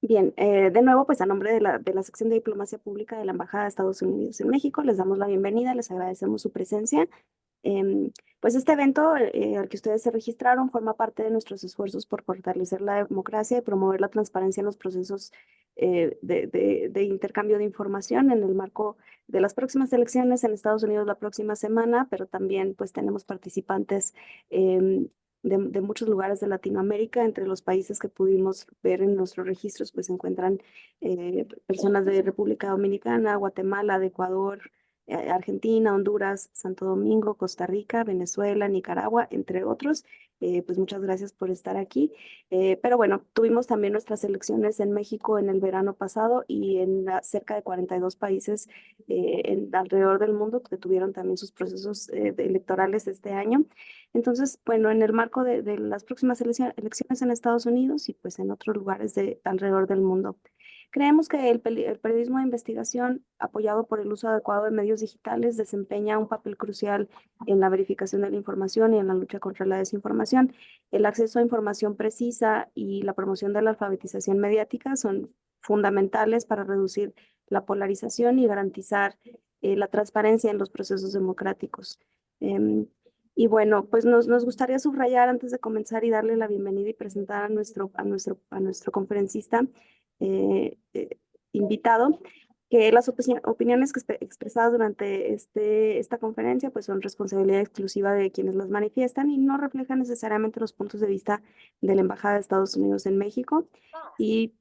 Bien, de nuevo, pues a nombre de la sección de Diplomacia Pública de la Embajada de Estados Unidos en México, les damos la bienvenida, les agradecemos su presencia. Pues este evento al que ustedes se registraron forma parte de nuestros esfuerzos por fortalecer la democracia y promover la transparencia en los procesos de intercambio de información en el marco de las próximas elecciones en Estados Unidos la próxima semana, pero también pues tenemos participantes de muchos lugares de Latinoamérica. Entre los países que pudimos ver en nuestros registros pues se encuentran personas de República Dominicana, Guatemala, de Ecuador, Argentina, Honduras, Santo Domingo, Costa Rica, Venezuela, Nicaragua, entre otros. Pues muchas gracias por estar aquí. Pero bueno, tuvimos también nuestras elecciones en México en el verano pasado y en cerca de 42 países alrededor del mundo que tuvieron también sus procesos electorales este año. Entonces, bueno, en el marco de las próximas elecciones en Estados Unidos y pues en otros lugares de alrededor del mundo. Creemos que el periodismo de investigación, apoyado por el uso adecuado de medios digitales, desempeña un papel crucial en la verificación de la información y en la lucha contra la desinformación. El acceso a información precisa y la promoción de la alfabetización mediática son fundamentales para reducir la polarización y garantizar la transparencia en los procesos democráticos. Em, y bueno, pues nos gustaría subrayar antes de comenzar y darle la bienvenida y presentar a nuestro conferencista eh, eh, invitado, que las opiniones expresadas durante esta conferencia pues son responsabilidad exclusiva de quienes las manifiestan y no reflejan necesariamente los puntos de vista de la Embajada de Estados Unidos en México. Y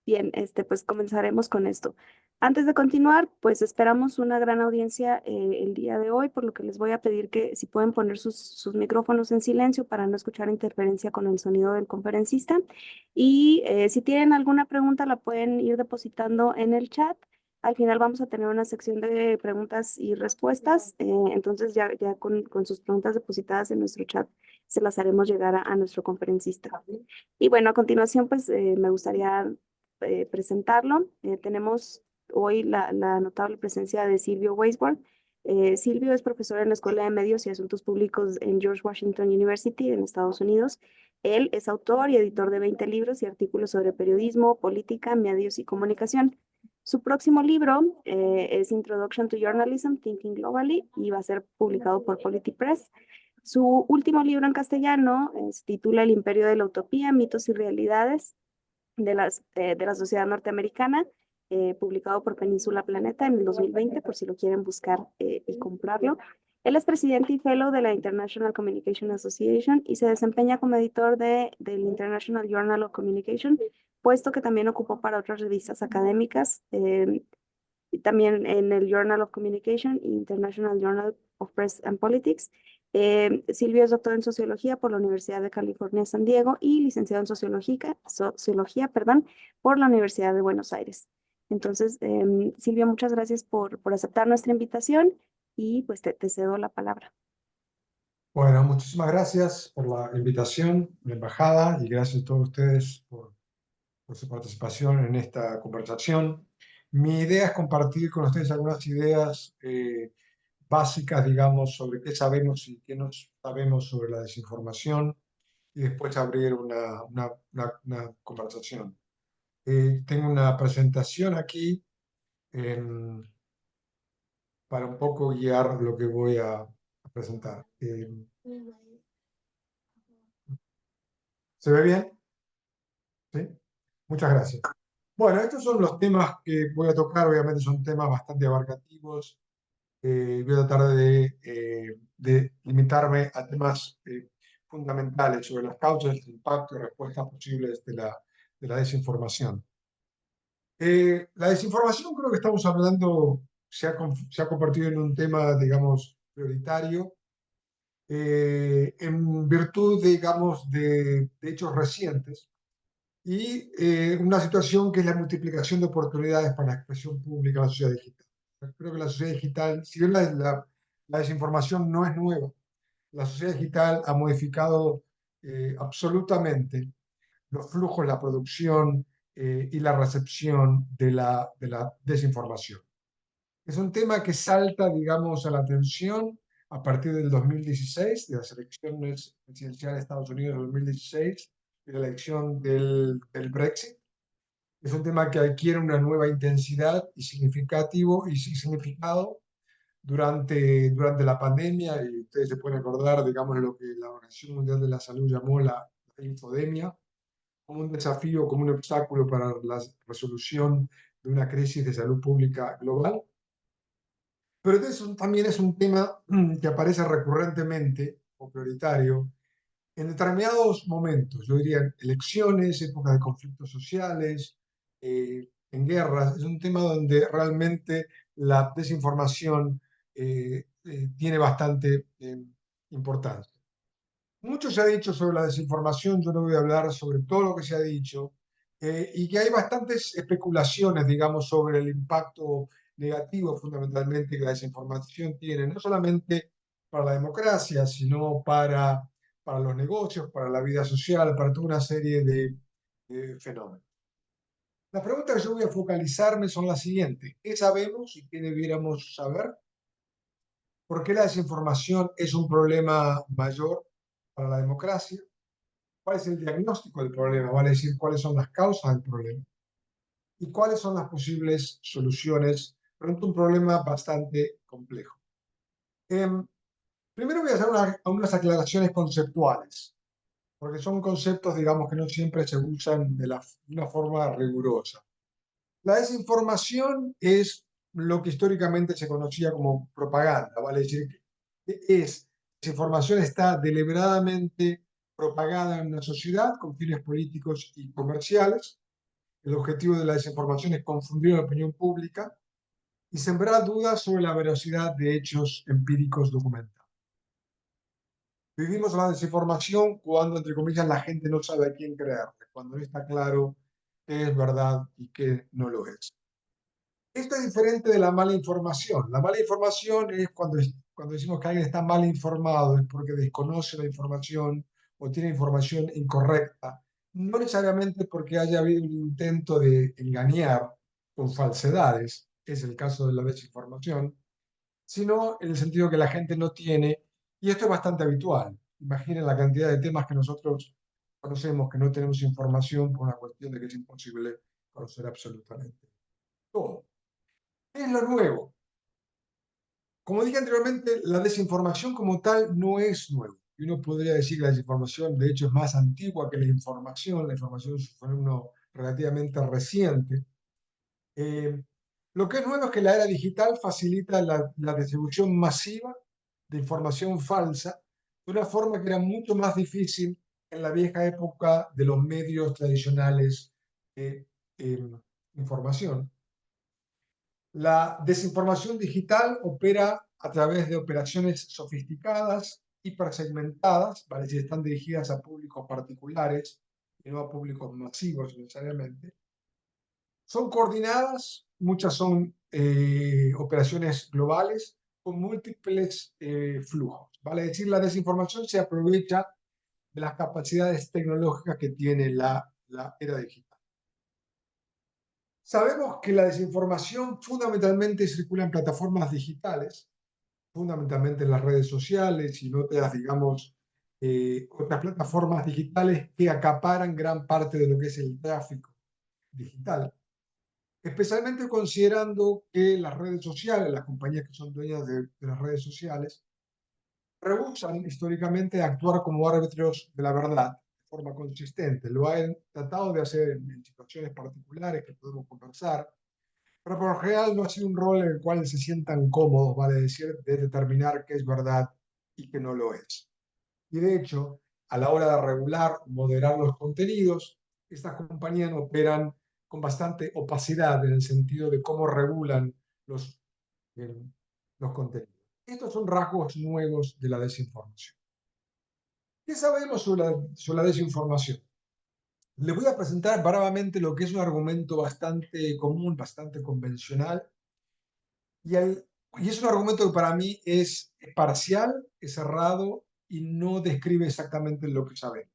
bien, pues comenzaremos con esto. Antes de continuar, pues esperamos una gran audiencia el día de hoy, por lo que les voy a pedir que si pueden poner sus micrófonos en silencio para no escuchar interferencia con el sonido del conferencista. Y si tienen alguna pregunta, la pueden ir depositando en el chat. Al final vamos a tener una sección de preguntas y respuestas, entonces ya con sus preguntas depositadas en nuestro chat se las haremos llegar a nuestro conferencista. Y bueno, a continuación, pues me gustaría presentarlo. Tenemos hoy la notable presencia de Silvio Weisberg. Silvio es profesor en la Escuela de Medios y Asuntos Públicos en George Washington University en Estados Unidos. Él es autor y editor de 20 libros y artículos sobre periodismo, política, medios y comunicación. Su próximo libro es Introduction to Journalism, Thinking Globally, y va a ser publicado por Polity Press. Su último libro en castellano se titula El Imperio de la Utopía, Mitos y Realidades de la sociedad norteamericana, publicado por Península Planeta en el 2020, por si lo quieren buscar y comprarlo. Él es presidente y fellow de la International Communication Association y se desempeña como editor del International Journal of Communication, puesto que también ocupó para otras revistas académicas, y también en el Journal of Communication y International Journal of Press and Politics. Silvio es doctor en Sociología por la Universidad de California, San Diego y licenciado en Sociología, perdón, por la Universidad de Buenos Aires. Entonces, Silvio, muchas gracias por aceptar nuestra invitación y pues te cedo la palabra. Bueno, muchísimas gracias por la invitación, la embajada, y gracias a todos ustedes por su participación en esta conversación. Mi idea es compartir con ustedes algunas ideas básicas, digamos, sobre qué sabemos y qué no sabemos sobre la desinformación, y después abrir una conversación. Tengo una presentación aquí para un poco guiar lo que voy a presentar. ¿Se ve bien? ¿Sí? Muchas gracias. Bueno, estos son los temas que voy a tocar. Obviamente son temas bastante abarcativos. Voy a tratar de limitarme a temas fundamentales sobre las causas, el impacto y respuestas posibles de la desinformación. La desinformación, creo que estamos hablando, se ha convertido en un tema, digamos, prioritario, en virtud, digamos, de hechos recientes y una situación que es la multiplicación de oportunidades para la expresión pública en la sociedad digital. Creo que la sociedad digital, si bien la desinformación no es nueva, la sociedad digital ha modificado absolutamente los flujos, la producción y la recepción de la desinformación. Es un tema que salta, digamos, a la atención a partir del 2016, de las elecciones presidenciales de Estados Unidos del 2016 y la elección del Brexit. Es un tema que adquiere una nueva intensidad y significado durante la pandemia, y ustedes se pueden acordar, digamos, lo que la Organización Mundial de la Salud llamó la infodemia, como un desafío, como un obstáculo para la resolución de una crisis de salud pública global. Pero también es un tema que aparece recurrentemente o prioritario en determinados momentos, yo diría en elecciones, épocas de conflictos sociales, en guerras. Es un tema donde realmente la desinformación tiene bastante importancia. Mucho se ha dicho sobre la desinformación, yo no voy a hablar sobre todo lo que se ha dicho, y que hay bastantes especulaciones, digamos, sobre el impacto negativo fundamentalmente que la desinformación tiene, no solamente para la democracia, sino para los negocios, para la vida social, para toda una serie de fenómenos. Las preguntas que yo voy a focalizarme son las siguientes. ¿Qué sabemos y qué debiéramos saber? ¿Por qué la desinformación es un problema mayor para la democracia? ¿Cuál es el diagnóstico del problema? Vale decir, cuáles son las causas del problema y cuáles son las posibles soluciones frente a un problema bastante complejo. Em, Primero voy a hacer unas aclaraciones conceptuales, porque son conceptos, digamos, que no siempre se usan de una forma rigurosa. La desinformación es lo que históricamente se conocía como propaganda, vale decir, que desinformación está deliberadamente propagada en una sociedad con fines políticos y comerciales. El objetivo de la desinformación es confundir la opinión pública y sembrar dudas sobre la veracidad de hechos empíricos documentados. Vivimos la desinformación cuando, entre comillas, la gente no sabe a quién creer, cuando no está claro qué es verdad y qué no lo es. Esto es diferente de la mala información. La mala información es cuando decimos que alguien está mal informado, es porque desconoce la información o tiene información incorrecta. No necesariamente porque haya habido un intento de engañar con falsedades, es el caso de la desinformación, sino en el sentido que la gente no tiene, y esto es bastante habitual. Imaginen la cantidad de temas que nosotros conocemos que no tenemos información por una cuestión de que es imposible conocer absolutamente todo. ¿Qué es lo nuevo? Como dije anteriormente, la desinformación como tal no es nueva. Y uno podría decir que la desinformación, de hecho, es más antigua que la información. La información es un fenómeno relativamente reciente. Eh, lo que es nuevo es que la era digital facilita la distribución masiva de información falsa de una forma que era mucho más difícil en la vieja época de los medios tradicionales de información. La desinformación digital opera a través de operaciones sofisticadas, hipersegmentadas, ¿vale? Si están dirigidas a públicos particulares y no a públicos masivos necesariamente. Son coordinadas, muchas son operaciones globales con múltiples flujos. Vale decir, la desinformación se aprovecha de las capacidades tecnológicas que tiene la era digital. Sabemos que la desinformación fundamentalmente circula en plataformas digitales, fundamentalmente en las redes sociales y otras, digamos, otras plataformas digitales que acaparan gran parte de lo que es el tráfico digital, especialmente considerando que las redes sociales, las compañías que son dueñas de las redes sociales, rehusan históricamente actuar como árbitros de la verdad de forma consistente. Lo han tratado de hacer en situaciones particulares que podemos conversar, pero por lo general no ha sido un rol en el cual se sientan cómodos, vale decir, de determinar qué es verdad y qué no lo es. Y de hecho, a la hora de regular, moderar los contenidos, estas compañías operan con bastante opacidad en el sentido de cómo regulan los, eh, los contenidos. Estos son rasgos nuevos de la desinformación. ¿Qué sabemos sobre la desinformación? Les voy a presentar brevemente lo que es un argumento bastante común, bastante convencional, y, y es un argumento que para mí es parcial, es cerrado y no describe exactamente lo que sabemos.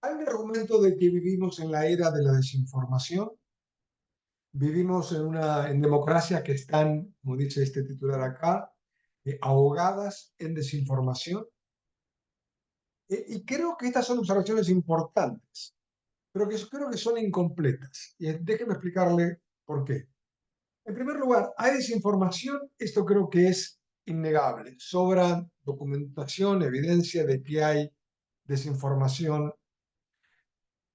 Hay un argumento de que vivimos en la era de la desinformación, vivimos en democracias que están, como dice este titular acá, ahogadas en desinformación. Y creo que estas son observaciones importantes. pero que creo que son incompletas. Y déjeme explicarle por qué. En primer lugar, hay desinformación, esto creo que es innegable. Sobra documentación, evidencia de que hay desinformación.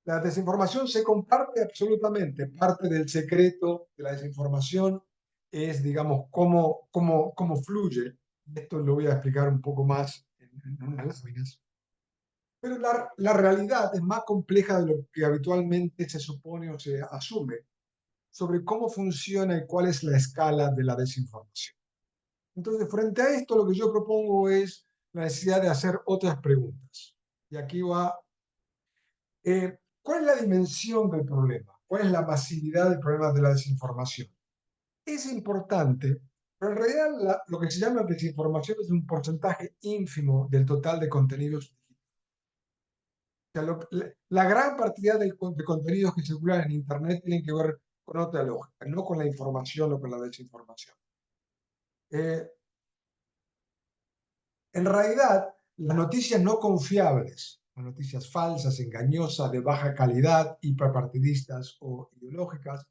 La desinformación se comparte absolutamente. Parte del secreto de la desinformación es, digamos, cómo fluye. Esto lo voy a explicar un poco más en unas láminas. Pero la realidad es más compleja de lo que habitualmente se supone o se asume sobre cómo funciona y cuál es la escala de la desinformación. Entonces, frente a esto, lo que yo propongo es la necesidad de hacer otras preguntas. Y aquí va, ¿cuál es la dimensión del problema? ¿Cuál es la masividad del problema de la desinformación? Es importante, pero en realidad lo que se llama desinformación es un porcentaje ínfimo del total de contenidos. O sea, la gran cantidad de contenidos que circulan en Internet tienen que ver con otra lógica, no con la información o con la desinformación. Eh, En realidad, las noticias no confiables, las noticias falsas, engañosas, de baja calidad, hiperpartidistas o ideológicas,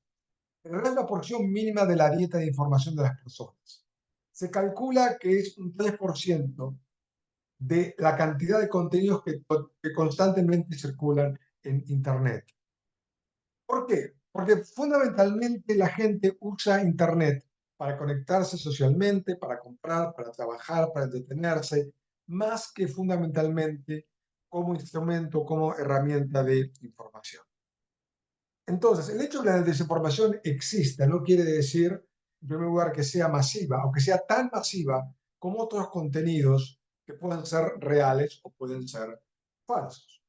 en realidad es la porción mínima de la dieta de información de las personas. Se calcula que es un 3% de la cantidad de contenidos que constantemente circulan en Internet. ¿Por qué? Porque fundamentalmente la gente usa Internet para conectarse socialmente, para comprar, para trabajar, para entretenerse, más que fundamentalmente como instrumento, como herramienta de información. Entonces, el hecho de que la desinformación exista no quiere decir, en primer lugar, que sea masiva, o que sea tan masiva como otros contenidos que pueden ser reales o pueden ser falsos.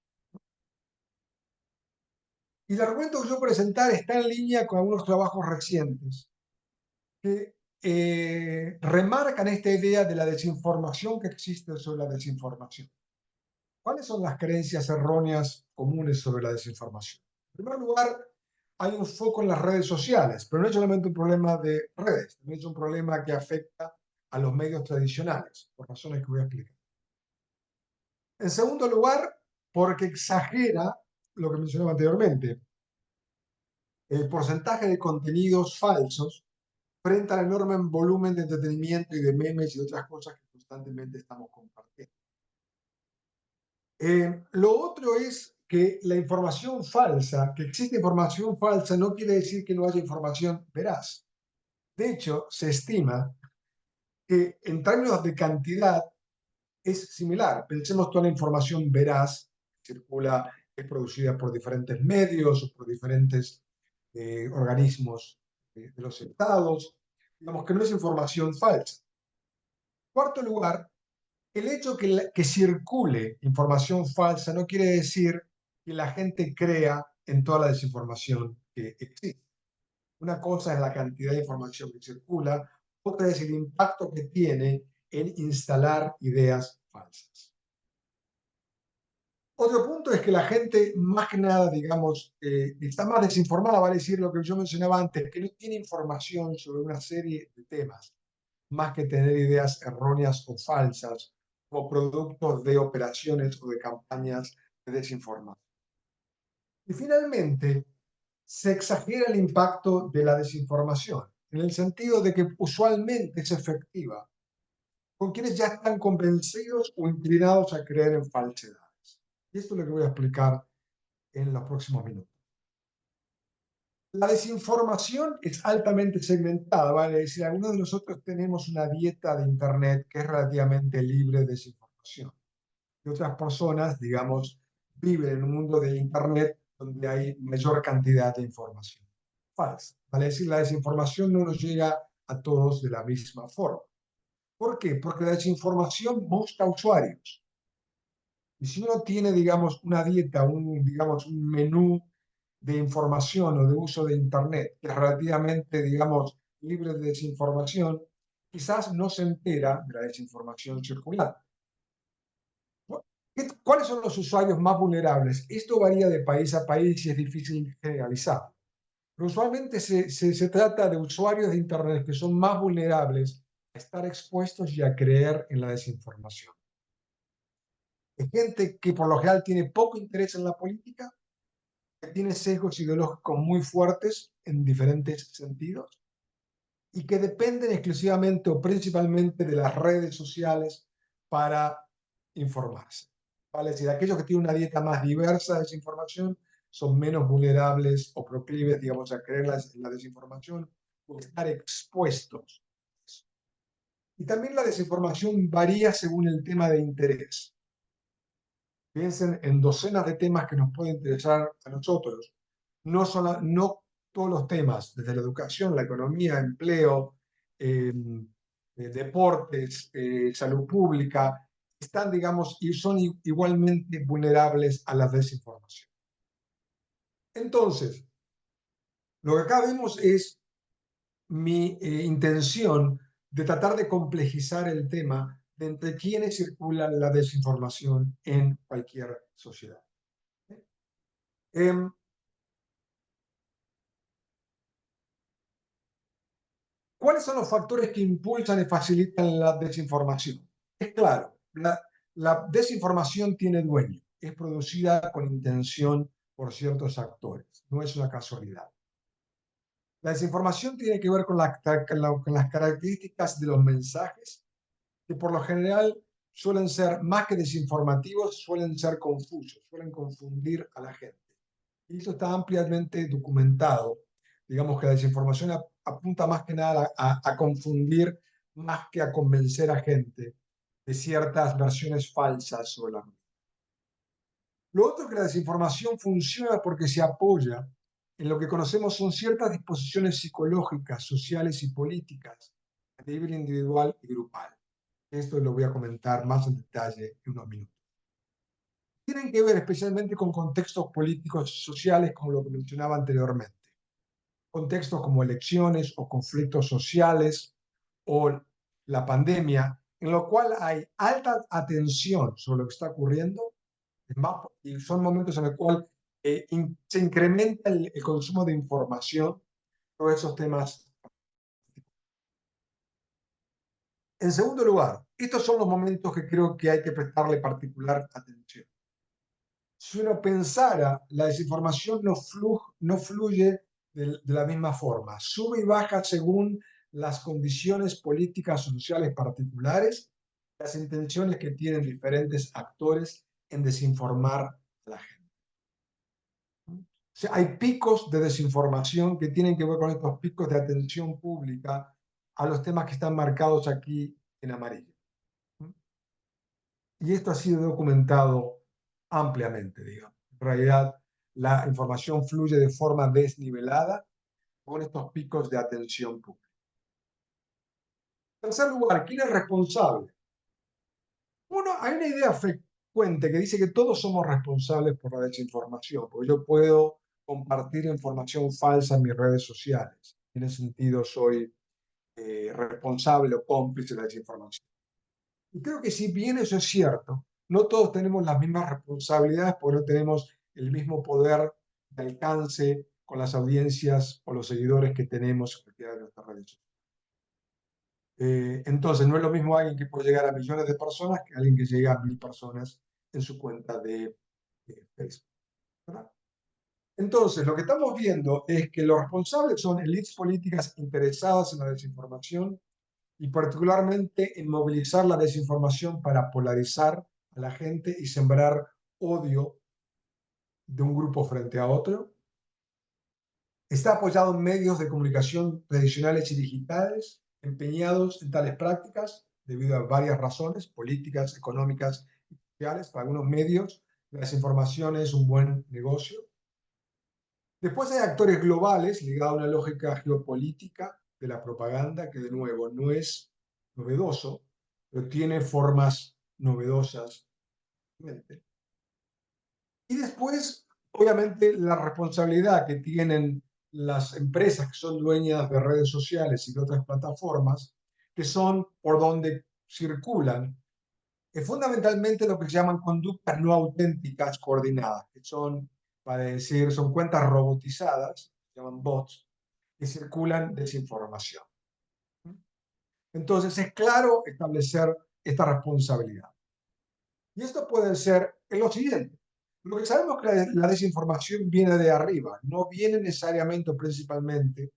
Y el argumento que yo presentar está en línea con algunos trabajos recientes que remarcan esta idea de la desinformación que existe sobre la desinformación. ¿Cuáles son las creencias erróneas comunes sobre la desinformación? En primer lugar, hay un foco en las redes sociales, pero no es solamente un problema de redes, también es un problema que afecta a los medios tradicionales, por razones que voy a explicar. En segundo lugar, porque exagera lo que mencionaba anteriormente, el porcentaje de contenidos falsos frente al enorme volumen de entretenimiento y de memes y otras cosas que constantemente estamos compartiendo. Lo otro es que la información falsa, que existe información falsa, no quiere decir que no haya información veraz. De hecho, se estima que en términos de cantidad es similar. Pensemos toda la información veraz que circula, es producida por diferentes medios o por diferentes organismos de los estados. Digamos que no es información falsa. Cuarto lugar, el hecho que circule información falsa no quiere decir que la gente crea en toda la desinformación que existe. Una cosa es la cantidad de información que circula, otra es el impacto que tiene en instalar ideas falsas. Otro punto es que la gente, más que nada, digamos, está más desinformada, vale decir lo que yo mencionaba antes, que no tiene información sobre una serie de temas, más que tener ideas erróneas o falsas como productos de operaciones o de campañas de desinformación. Y finalmente, se exagera el impacto de la desinformación, en el sentido de que usualmente es efectiva con quienes ya están convencidos o inclinados a creer en falsedades. Y esto es lo que voy a explicar en los próximos minutos. La desinformación es altamente segmentada, vale decir, algunos de nosotros tenemos una dieta de Internet que es relativamente libre de desinformación. Y otras personas, digamos, viven en un mundo de Internet donde hay mayor cantidad de información falsa. Vale decir, la desinformación no nos llega a todos de la misma forma. ¿Por qué? Porque la desinformación busca usuarios. Y si uno tiene, digamos, una dieta, digamos, un menú de información o de uso de Internet que es relativamente, digamos, libre de desinformación, quizás no se entera de la desinformación circulante. ¿Cuáles son los usuarios más vulnerables? Esto varía de país a país y es difícil generalizar. Pero usualmente se trata de usuarios de Internet que son más vulnerables a estar expuestos y a creer en la desinformación. Es gente que por lo general tiene poco interés en la política, que tiene sesgos ideológicos muy fuertes en diferentes sentidos y que dependen exclusivamente o principalmente de las redes sociales para informarse. ¿Vale? Es decir, aquellos que tienen una dieta más diversa de desinformación son menos vulnerables o proclives, digamos, a creer en la desinformación o estar expuestos. Y también la desinformación varía según el tema de interés. Piensen en docenas de temas que nos pueden interesar a nosotros. No todos los temas, desde la educación, la economía, empleo, deportes, salud pública, están, digamos, y son igualmente vulnerables a la desinformación. Entonces, lo que acá vemos es mi intención de tratar de complejizar el tema de entre quienes circulan la desinformación en cualquier sociedad. Eh, ¿Cuáles son los factores que impulsan y facilitan la desinformación? Es claro, la desinformación tiene dueño, es producida con intención por ciertos actores, no es una casualidad. La desinformación tiene que ver con con las características de los mensajes, que por lo general suelen ser, más que desinformativos, suelen ser confusos, suelen confundir a la gente. Y eso está ampliamente documentado. Digamos que la desinformación apunta más que nada a confundir más que a convencer a gente de ciertas versiones falsas sobre la realidad. Lo otro es que la desinformación funciona porque se apoya en lo que conocemos son ciertas disposiciones psicológicas, sociales y políticas a nivel individual y grupal. Esto lo voy a comentar más en detalle en unos minutos. Tienen que ver especialmente con contextos políticos sociales, como lo que mencionaba anteriormente. Contextos como elecciones o conflictos sociales o la pandemia, en lo cual hay alta atención sobre lo que está ocurriendo, y son momentos en los cuales se incrementa el consumo de información sobre esos temas. En segundo lugar, estos son los momentos que creo que hay que prestarle particular atención. Si uno pensara, la desinformación no fluye de la misma forma, sube y baja según las condiciones políticas o sociales particulares, las intenciones que tienen diferentes actores en desinformar a la gente. O sea, hay picos de desinformación que tienen que ver con estos picos de atención pública a los temas que están marcados aquí en amarillo. Y esto ha sido documentado ampliamente, digamos. En realidad, la información fluye de forma desnivelada con estos picos de atención pública. En tercer lugar, ¿quién es responsable? Uno, hay una idea frecuente que dice que todos somos responsables por la desinformación, porque yo puedo compartir información falsa en mis redes sociales. En ese sentido, soy responsable o cómplice de la desinformación. Y creo que si bien eso es cierto, no todos tenemos las mismas responsabilidades porque no tenemos el mismo poder de alcance con las audiencias o los seguidores que tenemos en cualquiera de nuestras redes sociales. Entonces, no es lo mismo alguien que puede llegar a millones de personas que alguien que llega a 1000 personas en su cuenta de Facebook, ¿verdad? Entonces, lo que estamos viendo es que los responsables son élites políticas interesadas en la desinformación y particularmente en movilizar la desinformación para polarizar a la gente y sembrar odio de un grupo frente a otro. Está apoyado en medios de comunicación tradicionales y digitales, empeñados en tales prácticas debido a varias razones, políticas, económicas y sociales. Para algunos medios, la desinformación es un buen negocio. Después hay actores globales ligados a una lógica geopolítica de la propaganda, que de nuevo no es novedoso, pero tiene formas novedosas. Y después, obviamente, la responsabilidad que tienen las empresas que son dueñas de redes sociales y de otras plataformas, que son por donde circulan, es fundamentalmente lo que se llaman conductas no auténticas coordinadas, que son, para decir, son cuentas robotizadas, se llaman bots, que circulan desinformación. Entonces, es claro establecer esta responsabilidad. Y esto puede ser en lo siguiente. Lo que sabemos es que la desinformación viene de arriba, no viene necesariamente o principalmente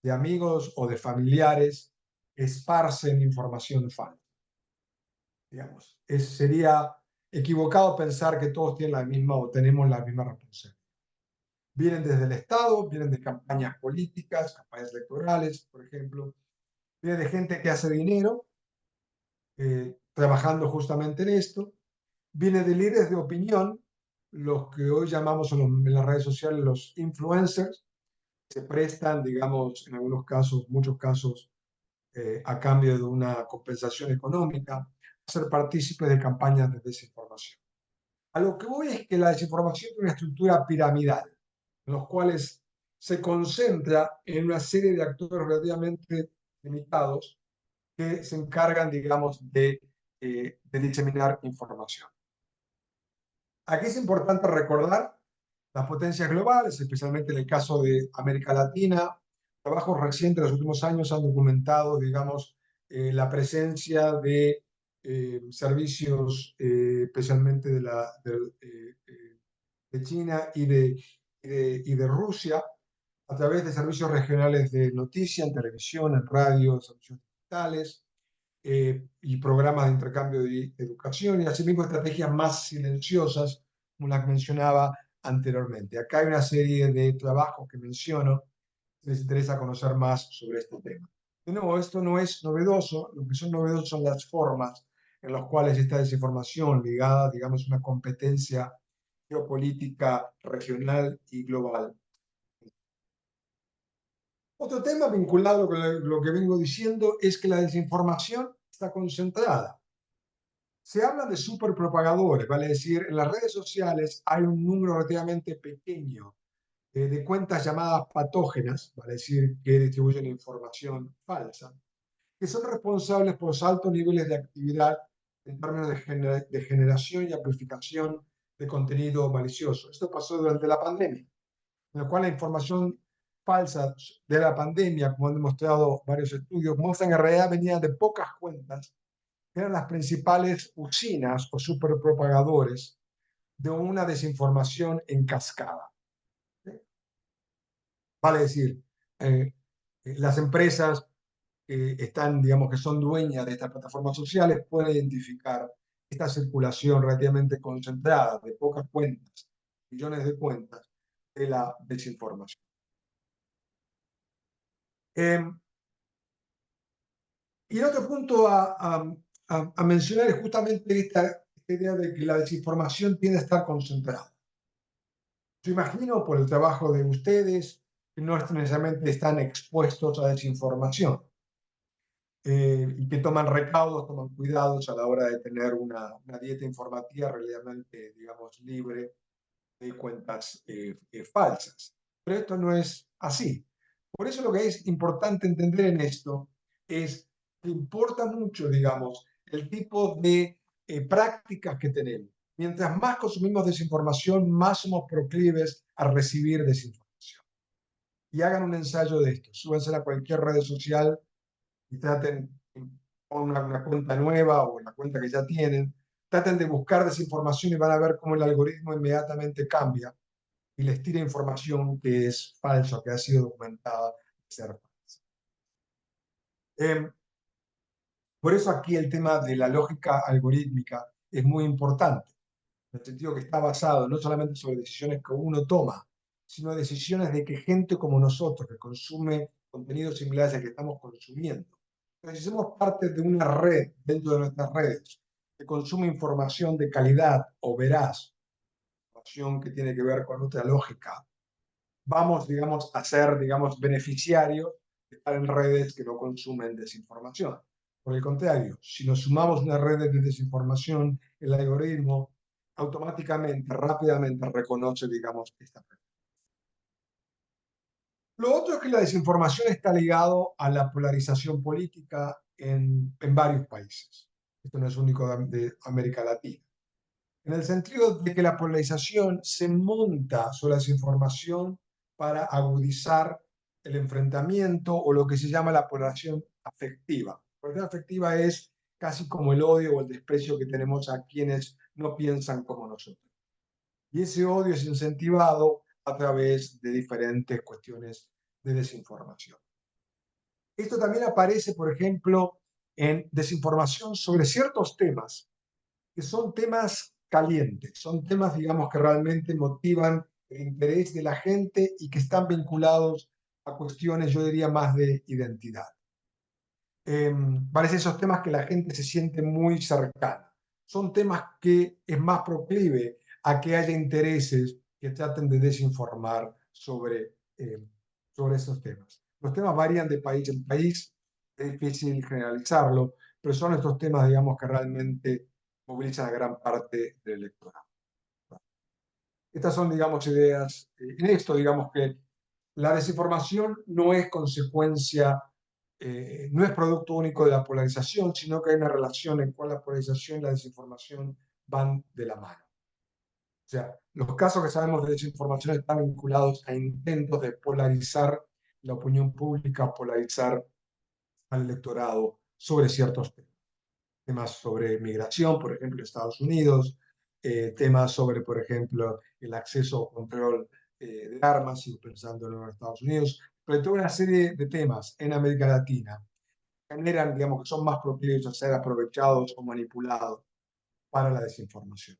de amigos o de familiares que esparcen información falsa. Digamos, sería equivocado pensar que todos tienen la misma o tenemos la misma responsabilidad. Vienen desde el Estado, vienen de campañas políticas, campañas electorales, por ejemplo, vienen de gente que hace dinero trabajando justamente en esto, viene de líderes de opinión, los que hoy llamamos en las redes sociales los influencers, se prestan, digamos, en algunos casos, muchos casos, a cambio de una compensación económica, a ser partícipes de campañas de desinformación. A lo que voy es que la desinformación tiene una estructura piramidal, en los cuales se concentra en una serie de actores relativamente limitados que se encargan, digamos, de diseminar información. Aquí es importante recordar las potencias globales, especialmente en el caso de América Latina. Trabajos recientes de los últimos años han documentado, digamos, la presencia de servicios, especialmente de China y de Rusia, a través de servicios regionales de noticia, en televisión, en radio, servicios digitales, y programas de intercambio de educación y asimismo estrategias más silenciosas, como las mencionaba anteriormente. Acá hay una serie de trabajos que menciono si les interesa conocer más sobre este tema. De nuevo, esto no es novedoso, lo que son novedosas son las formas en las cuales esta desinformación ligada, digamos, a una competencia geopolítica regional y global. Otro tema vinculado con lo que vengo diciendo es que la desinformación está concentrada. Se habla de superpropagadores, vale decir, en las redes sociales hay un número relativamente pequeño de cuentas llamadas patógenas, vale decir, que distribuyen información falsa, que son responsables por los altos niveles de actividad en términos de generación y amplificación de contenido malicioso. Esto pasó durante la pandemia, en la cual la información falsa de la pandemia, como han demostrado varios estudios, muestra en realidad venía de pocas cuentas que eran las principales usinas o superpropagadores de una desinformación en cascada. Vale decir, las empresas que están, digamos, que son dueñas de estas plataformas sociales pueden identificar esta circulación relativamente concentrada de pocas cuentas, millones de cuentas, de la desinformación. Y el otro punto a mencionar es justamente esta idea de que la desinformación tiende a estar concentrada. Yo imagino por el trabajo de ustedes que no necesariamente están expuestos a desinformación y que toman recaudos, toman cuidados a la hora de tener una dieta informativa relativamente, digamos, libre de cuentas falsas. Pero esto no es así. Por eso lo que es importante entender en esto es que importa mucho, digamos, el tipo de prácticas que tenemos. Mientras más consumimos desinformación, más somos proclives a recibir desinformación. Y hagan un ensayo de esto. Súbanse a cualquier red social y traten con una cuenta nueva o la cuenta que ya tienen. Traten de buscar desinformación y van a ver cómo el algoritmo inmediatamente cambia y les tira información que es falsa, que ha sido documentada ser falsa. Por eso aquí el tema de la lógica algorítmica es muy importante, en el sentido que está basado no solamente sobre decisiones que uno toma, sino decisiones de que gente como nosotros, que consume contenidos similares al que estamos consumiendo, entonces, si somos parte de una red dentro de nuestras redes que consume información de calidad o veraz, información que tiene que ver con nuestra lógica, vamos, digamos, a ser, digamos, beneficiarios de estar en redes que no consumen desinformación. Por el contrario, si nos sumamos a una red de desinformación, el algoritmo automáticamente, rápidamente reconoce, digamos, esta red. Lo otro es que la desinformación está ligado a la polarización política en varios países. Esto no es único de América Latina. En el sentido de que la polarización se monta sobre la desinformación para agudizar el enfrentamiento o lo que se llama la polarización afectiva. La polarización afectiva es casi como el odio o el desprecio que tenemos a quienes no piensan como nosotros. y ese odio es incentivado a través de diferentes cuestiones de desinformación. Esto también aparece, por ejemplo, en desinformación sobre ciertos temas, que son temas calientes, son temas, digamos, que realmente motivan el interés de la gente y que están vinculados a cuestiones, yo diría, más de identidad. Parece esos temas que la gente se siente muy cercana. Son temas que es más proclive a que haya intereses que traten de desinformar sobre esos temas. Los temas varían de país en país, es difícil generalizarlo, pero son estos temas, digamos, que realmente movilizan a gran parte del electorado. Estas son, digamos, ideas. En esto, digamos que la desinformación no es consecuencia, no es producto único de la polarización, sino que hay una relación en cual la polarización y la desinformación van de la mano. O sea, los casos que sabemos de desinformación están vinculados a intentos de polarizar la opinión pública, polarizar al electorado sobre ciertos temas. Temas sobre migración, por ejemplo, en Estados Unidos, temas sobre, por ejemplo, el acceso o control de armas, sigo pensando en los Estados Unidos, pero toda una serie de temas en América Latina generan, digamos, que son más proclives a ser aprovechados o manipulados para la desinformación.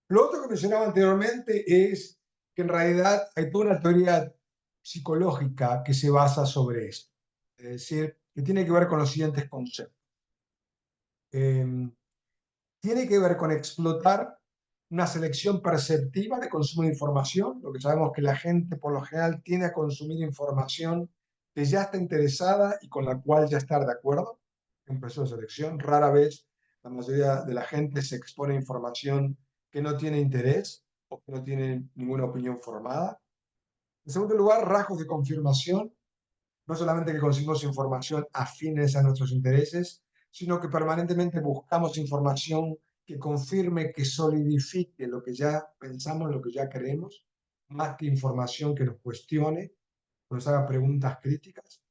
Lo otro que mencionaba anteriormente es que en realidad hay toda una teoría psicológica que se basa sobre esto, es decir, que tiene que ver con los siguientes conceptos. Tiene que ver con explotar una selección perceptiva de consumo de información, lo que sabemos que la gente por lo general tiende a consumir información que ya está interesada y con la cual ya está de acuerdo en proceso de selección. Rara vez la mayoría de la gente se expone a información que no tiene interés o que no tiene ninguna opinión formada. En segundo lugar, rasgos de confirmación. No solamente que conseguimos información afines a nuestros intereses, sino que permanentemente buscamos información que confirme, que solidifique lo que ya pensamos, lo que ya creemos, más que información que nos cuestione, que nos haga preguntas críticas.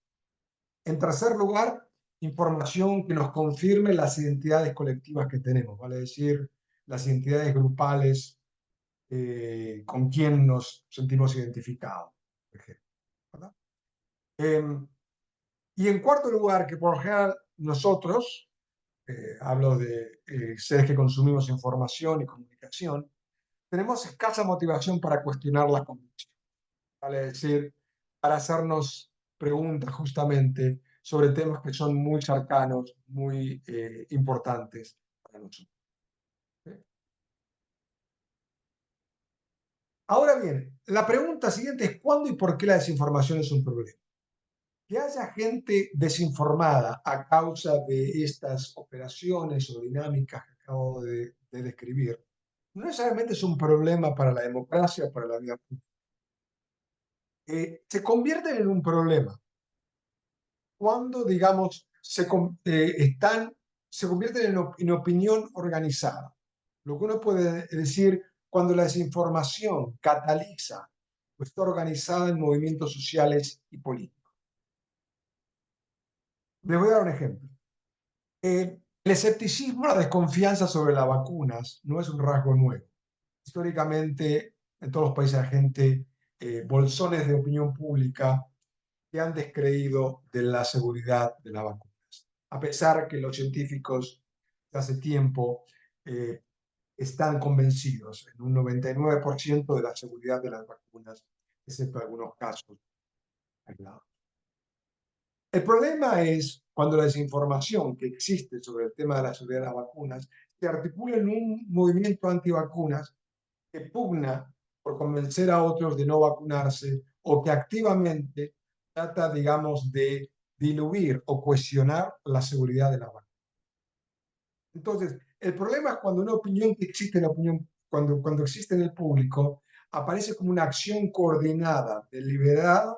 En tercer lugar, información que nos confirme las identidades colectivas que tenemos, vale decir, las identidades grupales con quien nos sentimos identificados, por ejemplo. ¿Verdad? Y en cuarto lugar, que por lo general nosotros, hablo de seres que consumimos información y comunicación, tenemos escasa motivación para cuestionar la convicción, vale decir, para hacernos preguntas justamente sobre temas que son muy cercanos, muy importantes para nosotros. ¿Sí? Ahora bien, la pregunta siguiente es ¿cuándo y por qué la desinformación es un problema? Que haya gente desinformada a causa de estas operaciones o dinámicas que acabo de describir, no necesariamente es un problema para la democracia o para la vida pública. Se convierten en un problema cuando, digamos, se convierten en opinión organizada. Lo que uno puede decir cuando la desinformación cataliza o está organizada en movimientos sociales y políticos. Les voy a dar un ejemplo. El escepticismo, la desconfianza sobre las vacunas no es un rasgo nuevo. Históricamente, en todos los países hay gente, bolsones de opinión pública que han descreído de la seguridad de las vacunas, a pesar que los científicos de hace tiempo eh, están convencidos en un 99% de la seguridad de las vacunas, excepto algunos casos aislados. El problema es cuando la desinformación que existe sobre el tema de la seguridad de las vacunas se articula en un movimiento antivacunas que pugna por convencer a otros de no vacunarse o que activamente trata, digamos, de diluir o cuestionar la seguridad de la vacuna. Entonces, el problema es cuando una opinión que existe en la opinión, cuando existe en el público, aparece como una acción coordinada, deliberada,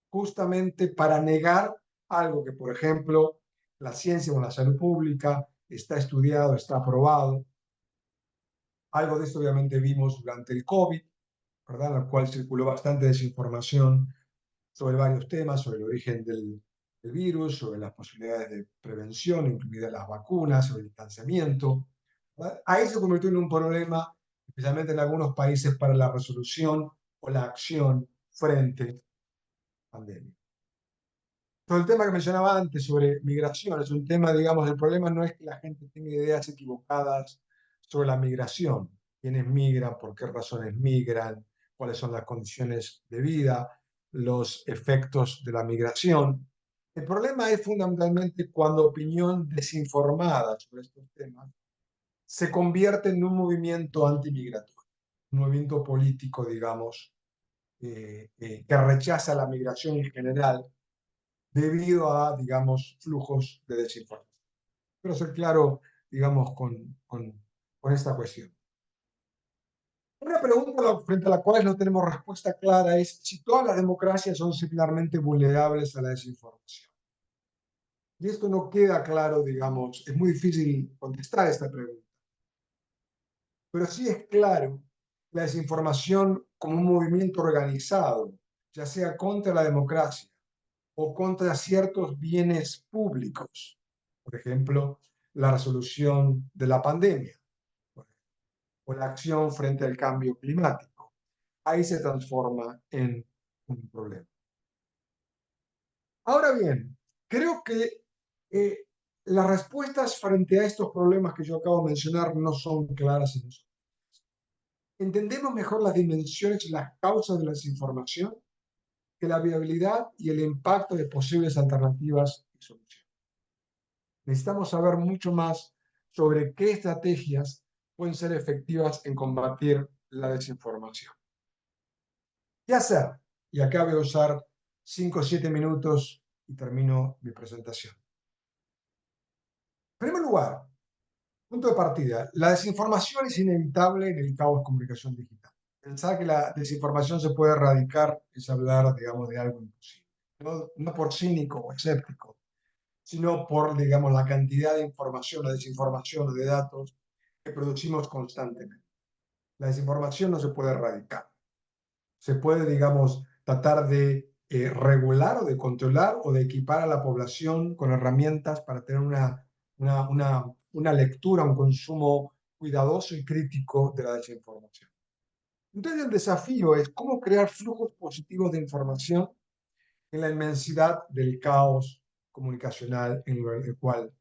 justamente para negar algo que, por ejemplo, la ciencia o la salud pública está estudiado, está aprobado. Algo de esto obviamente vimos durante el COVID, ¿verdad? En la cual circuló bastante desinformación sobre varios temas, sobre el origen del virus, sobre las posibilidades de prevención, incluidas las vacunas, sobre el distanciamiento. ¿Verdad? Ahí se convirtió en un problema especialmente en algunos países, para la resolución o la acción frente a la pandemia. Todo el tema que mencionaba antes sobre migración es un tema, digamos, el problema no es que la gente tenga ideas equivocadas sobre la migración, quiénes migran, por qué razones migran, cuáles son las condiciones de vida, los efectos de la migración. El problema es fundamentalmente cuando opinión desinformada sobre estos temas se convierte en un movimiento antimigratorio, un movimiento político, digamos, que rechaza la migración en general debido a, digamos, flujos de desinformación. Pero ser claro, digamos, con esta cuestión. Una pregunta frente a la cual no tenemos respuesta clara es si todas las democracias son simplemente vulnerables a la desinformación. Y esto no queda claro, digamos, es muy difícil contestar esta pregunta. Pero sí es claro la desinformación como un movimiento organizado, ya sea contra la democracia o contra ciertos bienes públicos. Por ejemplo, la resolución de la pandemia o la acción frente al cambio climático. Ahí se transforma en un problema. Ahora bien, creo que las respuestas frente a estos problemas que yo acabo de mencionar no son claras en nosotros. Entendemos mejor las dimensiones y las causas de la desinformación que la viabilidad y el impacto de posibles alternativas y soluciones. Necesitamos saber mucho más sobre qué estrategias pueden ser efectivas en combatir la desinformación. ¿Qué hacer? Y acá voy a usar 5 o 7 minutos y termino mi presentación. En primer lugar, punto de partida, la desinformación es inevitable en el caos de comunicación digital. Pensar que la desinformación se puede erradicar es hablar, digamos, de algo imposible. No por cínico o escéptico, sino por, digamos, la cantidad de información, de desinformación o de datos que producimos constantemente. La desinformación no se puede erradicar. Se puede, digamos, tratar de regular o de controlar o de equipar a la población con herramientas para tener una lectura, un consumo cuidadoso y crítico de la desinformación. Entonces el desafío es cómo crear flujos positivos de información en la inmensidad del caos comunicacional en el cual.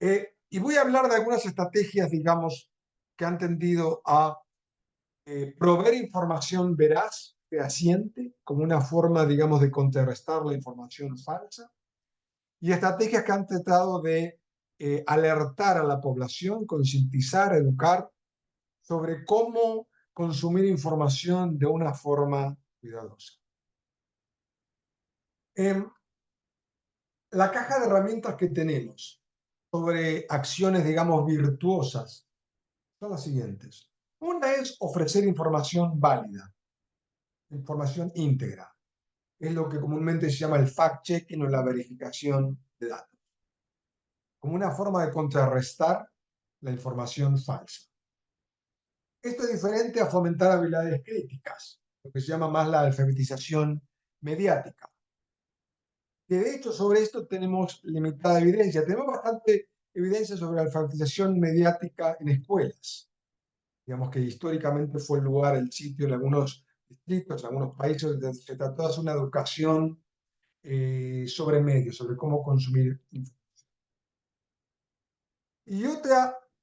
Y voy a hablar de algunas estrategias, digamos, que han tendido a proveer información veraz, fehaciente, como una forma, digamos, de contrarrestar la información falsa, y estrategias que han tratado de alertar a la población, concientizar, educar sobre cómo consumir información de una forma cuidadosa. La caja de herramientas que tenemos sobre acciones, digamos, virtuosas son las siguientes. Una es ofrecer información válida, información íntegra. Es lo que comúnmente se llama el fact-checking o la verificación de datos, como una forma de contrarrestar la información falsa. Esto es diferente a fomentar habilidades críticas, lo que se llama más la alfabetización mediática. Que de hecho sobre esto tenemos limitada evidencia. Tenemos bastante evidencia sobre la alfabetización mediática en escuelas. Digamos que históricamente fue el lugar, el sitio en algunos distritos, en algunos países, donde se trató de hacer una educación sobre medios, sobre cómo consumir información. Y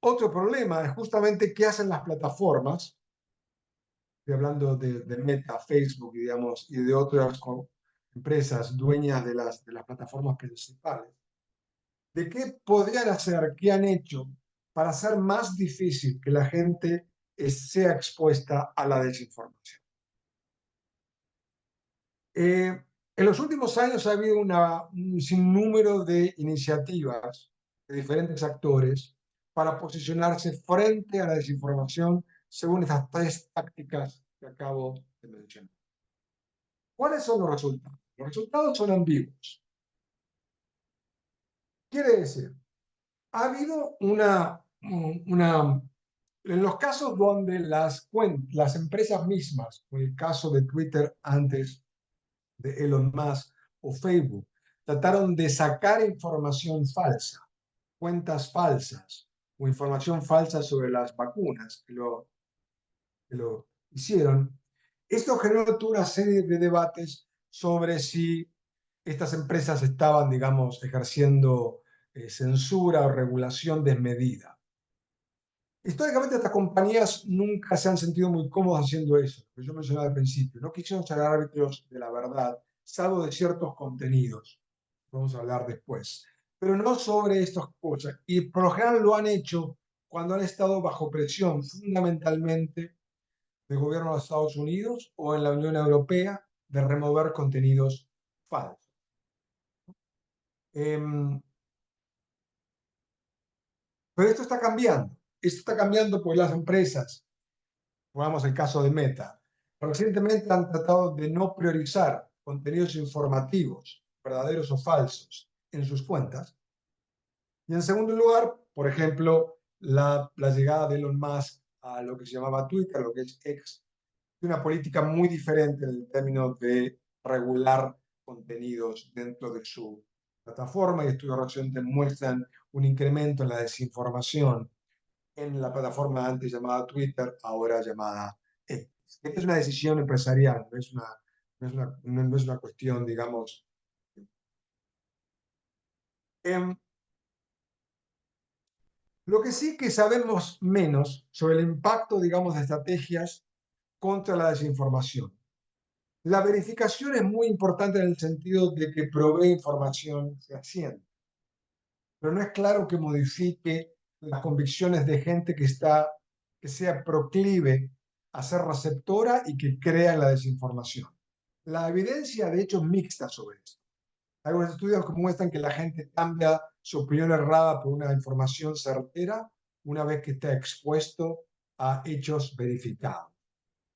otro problema es justamente qué hacen las plataformas, estoy hablando de Meta, Facebook, digamos, y de otras empresas dueñas de las plataformas principales, de qué podrían hacer, qué han hecho para hacer más difícil que la gente sea expuesta a la desinformación. En los últimos años ha habido un sinnúmero de iniciativas de diferentes actores para posicionarse frente a la desinformación según estas 3 tácticas que acabo de mencionar. ¿Cuáles son los resultados? Los resultados son ambiguos. Quiere decir, ha habido en los casos donde las empresas mismas, en el caso de Twitter antes de Elon Musk o Facebook, trataron de sacar información falsa, cuentas falsas o información falsa sobre las vacunas que lo hicieron. Esto generó toda una serie de debates sobre si estas empresas estaban, digamos, ejerciendo censura o regulación desmedida. Históricamente estas compañías nunca se han sentido muy cómodas haciendo eso, que yo mencionaba al principio. No quisieron ser árbitros de la verdad, salvo de ciertos contenidos. Vamos a hablar después. Pero no sobre estas cosas. Y por lo general lo han hecho cuando han estado bajo presión, fundamentalmente del gobierno de los Estados Unidos o en la Unión Europea, de remover contenidos falsos. Pero esto está cambiando. Esto está cambiando porque las empresas, pongamos el caso de Meta, recientemente han tratado de no priorizar contenidos informativos, verdaderos o falsos, en sus cuentas. Y en segundo lugar, por ejemplo, la llegada de Elon Musk a lo que se llamaba Twitter, lo que es X, una política muy diferente en el término de regular contenidos dentro de su plataforma, y estudios recientes muestran un incremento en la desinformación en la plataforma antes llamada Twitter, ahora llamada X. Esta es una decisión empresarial, no es una cuestión, digamos. Eh, lo que sí que sabemos menos sobre el impacto, digamos, de estrategias contra la desinformación. La verificación es muy importante en el sentido de que provee información fehaciente, pero no es claro que modifique las convicciones de gente que sea proclive a ser receptora y que crea en la desinformación. La evidencia, de hecho, es mixta sobre esto. Hay algunos estudios que muestran que la gente cambia su opinión errada por una información certera una vez que está expuesto a hechos verificados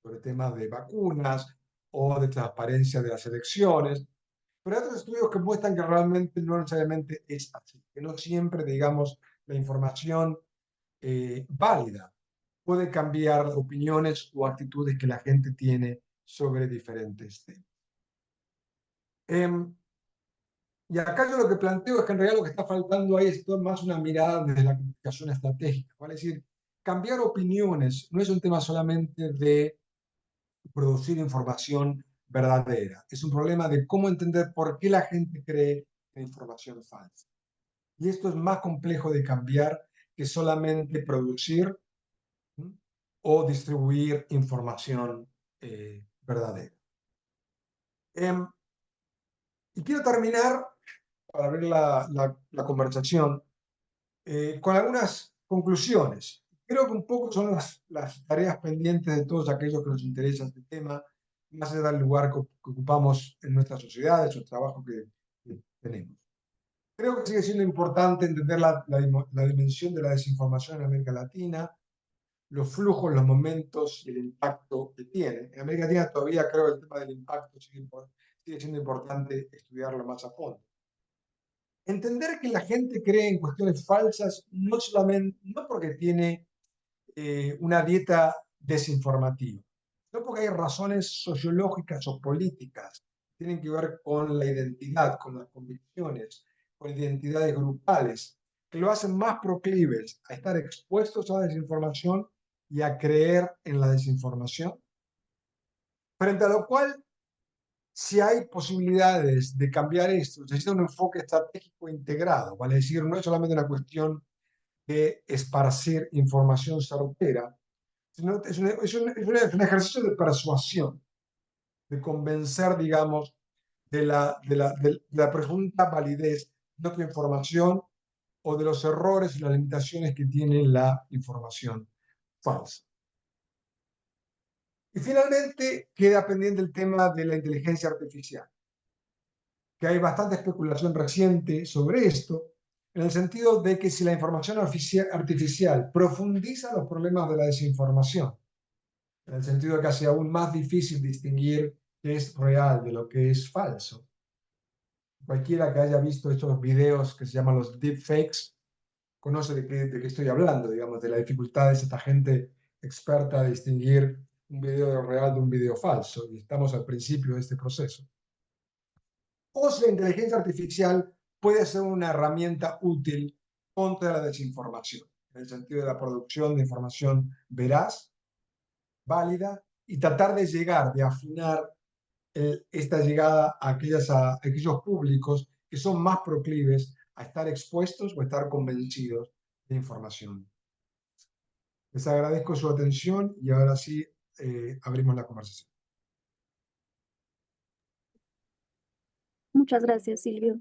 sobre temas de vacunas o de transparencia de las elecciones. Pero hay otros estudios que muestran que realmente no necesariamente es así, que no siempre, digamos, la información válida puede cambiar las opiniones o actitudes que la gente tiene sobre diferentes temas. Y acá yo lo que planteo es que en realidad lo que está faltando ahí es más una mirada desde la comunicación estratégica. Es decir, cambiar opiniones no es un tema solamente de producir información verdadera. Es un problema de cómo entender por qué la gente cree la información falsa. Y esto es más complejo de cambiar que solamente producir o distribuir información verdadera. Y quiero terminar, para abrir la conversación, con algunas conclusiones. Creo que un poco son las tareas pendientes de todos aquellos que nos interesa este tema, más allá del lugar que ocupamos en nuestras sociedades o el trabajo que tenemos. Creo que sigue siendo importante entender la dimensión de la desinformación en América Latina, los flujos, los momentos y el impacto que tiene. En América Latina todavía creo que el tema del impacto sigue siendo importante estudiarlo más a fondo. Entender que la gente cree en cuestiones falsas no solamente, no porque tiene una dieta desinformativa, no porque hay razones sociológicas o políticas que tienen que ver con la identidad, con las convicciones, con identidades grupales, que lo hacen más proclives a estar expuestos a la desinformación y a creer en la desinformación, frente a lo cual, si hay posibilidades de cambiar esto, necesita un enfoque estratégico integrado, vale decir, no es solamente una cuestión de esparcir información certera, sino es un ejercicio de persuasión, de convencer, digamos, de la presunta validez de otra información o de los errores y las limitaciones que tiene la información falsa. Y finalmente queda pendiente el tema de la inteligencia artificial, que hay bastante especulación reciente sobre esto, en el sentido de que si la información artificial profundiza los problemas de la desinformación, en el sentido de que hace aún más difícil distinguir qué es real de lo que es falso. Cualquiera que haya visto estos videos que se llaman los deepfakes, conoce de qué estoy hablando, digamos, de la dificultad de esta gente experta de distinguir un video real de un video falso, y estamos al principio de este proceso. O si la inteligencia artificial puede ser una herramienta útil contra la desinformación. en el sentido de la producción de información veraz, válida, y tratar de llegar, de afinar esta llegada a aquellos públicos que son más proclives a estar expuestos o a estar convencidos de información. Les agradezco su atención y ahora sí abrimos la conversación. Muchas gracias, Silvio.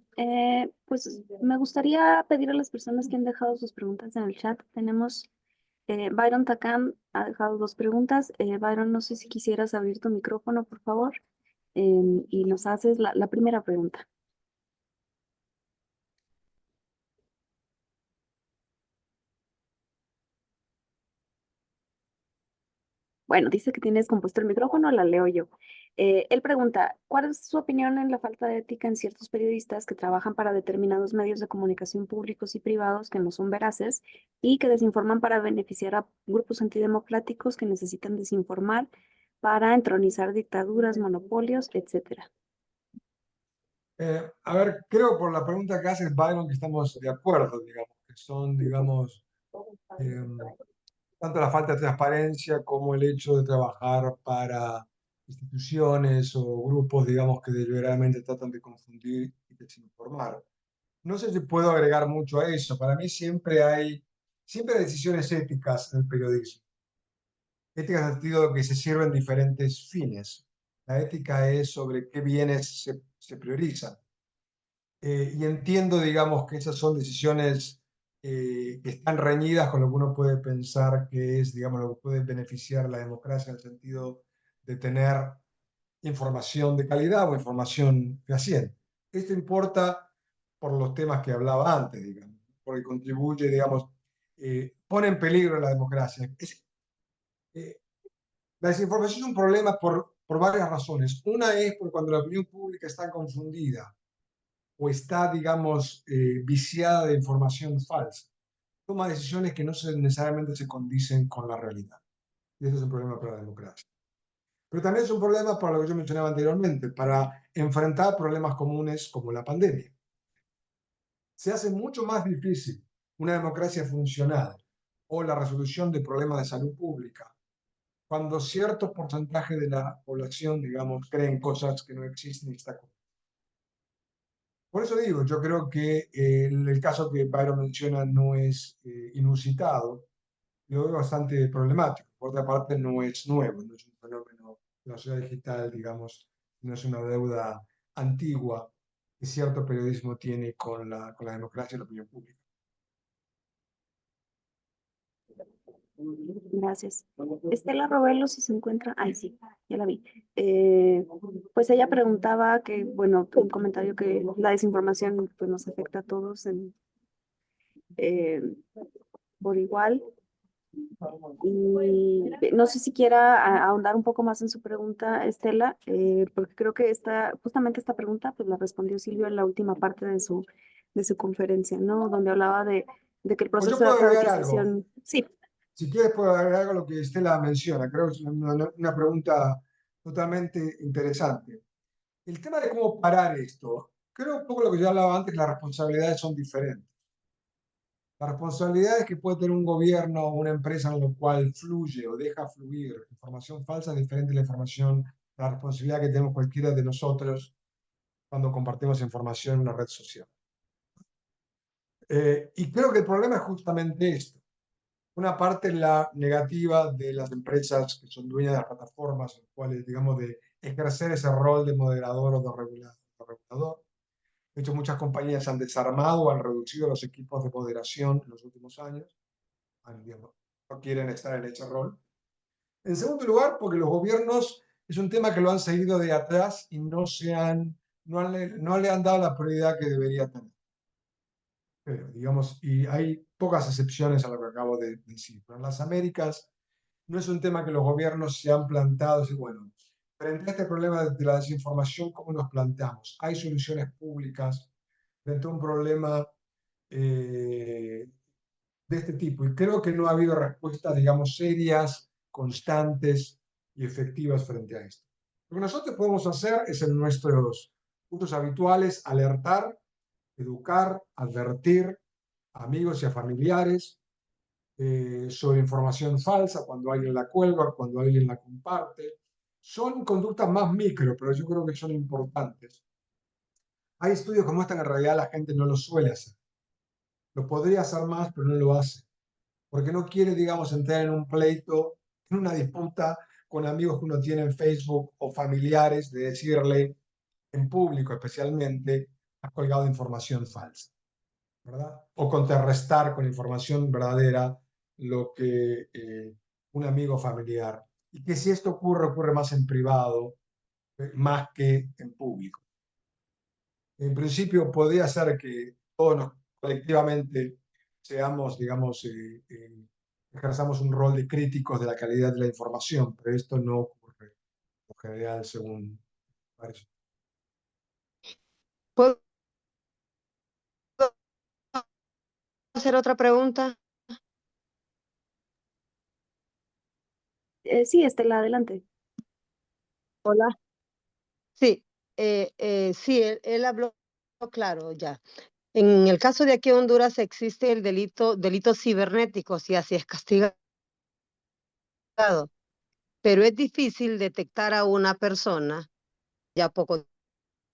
Pues me gustaría pedir a las personas que han dejado sus preguntas en el chat. Tenemos Byron Takam ha dejado dos preguntas. Byron, no sé si quisieras abrir tu micrófono, por favor, y nos haces la primera pregunta. Bueno, dice que tienes compuesto el micrófono, la leo yo. Él pregunta, ¿cuál es su opinión en la falta de ética en ciertos periodistas que trabajan para determinados medios de comunicación públicos y privados que no son veraces y que desinforman para beneficiar a grupos antidemocráticos que necesitan desinformar para entronizar dictaduras, monopolios, etcétera? A ver, creo por la pregunta que hace Byron que estamos de acuerdo, digamos, que son, digamos, eh, tanto la falta de transparencia como el hecho de trabajar para instituciones o grupos, digamos, que deliberadamente tratan de confundir y desinformar. No sé si puedo agregar mucho a eso. Para mí siempre hay decisiones éticas en el periodismo. Ética en el sentido de que se sirven diferentes fines. La ética es sobre qué bienes se priorizan. Y entiendo, digamos, que esas son decisiones que están reñidas con lo que uno puede pensar que es, digamos, lo que puede beneficiar a la democracia en el sentido de tener información de calidad o información fehaciente. Esto importa por los temas que hablaba antes, digamos, porque contribuye, digamos, pone en peligro la democracia. Eh, la desinformación es un problema por varias razones. Una es porque cuando la opinión pública está confundida o está, digamos, viciada de información falsa, toma decisiones que no necesariamente se condicen con la realidad. Y eso es un problema para la democracia. Pero también es un problema para lo que yo mencionaba anteriormente, para enfrentar problemas comunes como la pandemia. Se hace mucho más difícil una democracia funcional o la resolución de problemas de salud pública cuando cierto porcentaje de la población, digamos, creen cosas que no existen y está. Por eso digo, yo creo que el caso que Byron menciona no es inusitado, lo veo bastante problemático. Por otra parte, no es nuevo, no es un fenómeno de la sociedad digital, digamos, no es una deuda antigua que cierto periodismo tiene con la democracia y la opinión pública. Gracias. Estela Robelo, si se encuentra, ay sí, ya la vi. Pues ella preguntaba que, bueno, un comentario que la desinformación pues nos afecta a todos eh, por igual. Y no sé si quiera ahondar un poco más en su pregunta, Estela, porque creo que justamente esta pregunta pues la respondió Silvio en la última parte de su conferencia, ¿no? Donde hablaba de que el Pues yo proceso de puedo agregar algo. alfabetización, sí. Si quieres, puedo agregar algo a lo que Estela menciona. Creo que es una pregunta totalmente interesante. El tema de cómo parar esto, creo un poco lo que yo hablaba antes, las responsabilidades son diferentes. Las responsabilidades que puede tener un gobierno o una empresa en lo cual fluye o deja fluir información falsa es diferente a la responsabilidad que tenemos cualquiera de nosotros cuando compartimos información en una red social. Y creo que el problema es justamente esto. Una parte es la negativa de las empresas que son dueñas de las plataformas, en cuales, digamos, de ejercer ese rol de moderador o de regulador. De hecho, muchas compañías han desarmado o han reducido los equipos de moderación en los últimos años. Digamos, no quieren estar en ese rol. En segundo lugar, porque los gobiernos es un tema que lo han seguido de atrás y no le han dado la prioridad que debería tener. Pero, digamos, y hay pocas excepciones a lo que acabo de decir. Pero en las Américas no es un tema que los gobiernos se han plantado. Y bueno, frente a este problema de la desinformación, ¿cómo nos planteamos? ¿Hay soluciones públicas frente a un problema de este tipo? Y creo que no ha habido respuestas, digamos, serias, constantes y efectivas frente a esto. Lo que nosotros podemos hacer es en nuestros puntos habituales alertar, educar, advertir a amigos y a familiares sobre información falsa, cuando alguien la cuelga, cuando alguien la comparte. Son conductas más micro, pero yo creo que son importantes. Hay estudios que muestran que en realidad la gente no lo suele hacer. Lo podría hacer más, pero no lo hace. Porque no quiere, digamos, entrar en un pleito, en una disputa con amigos que uno tiene en Facebook o familiares, de decirle en público especialmente, has colgado información falsa, ¿verdad? O contrarrestar con información verdadera lo que un amigo familiar. Y que si esto ocurre, ocurre más en privado, más que en público. En principio podría ser que todos colectivamente seamos, digamos, ejerzamos un rol de críticos de la calidad de la información, pero esto no ocurre en general según parece. ¿Puedo hacer otra pregunta? Sí, Estela, adelante. Hola. Sí, sí, él habló claro ya. En el caso de aquí en Honduras existe el delito cibernético, si así es castigado, pero es difícil detectar a una persona, ya pocos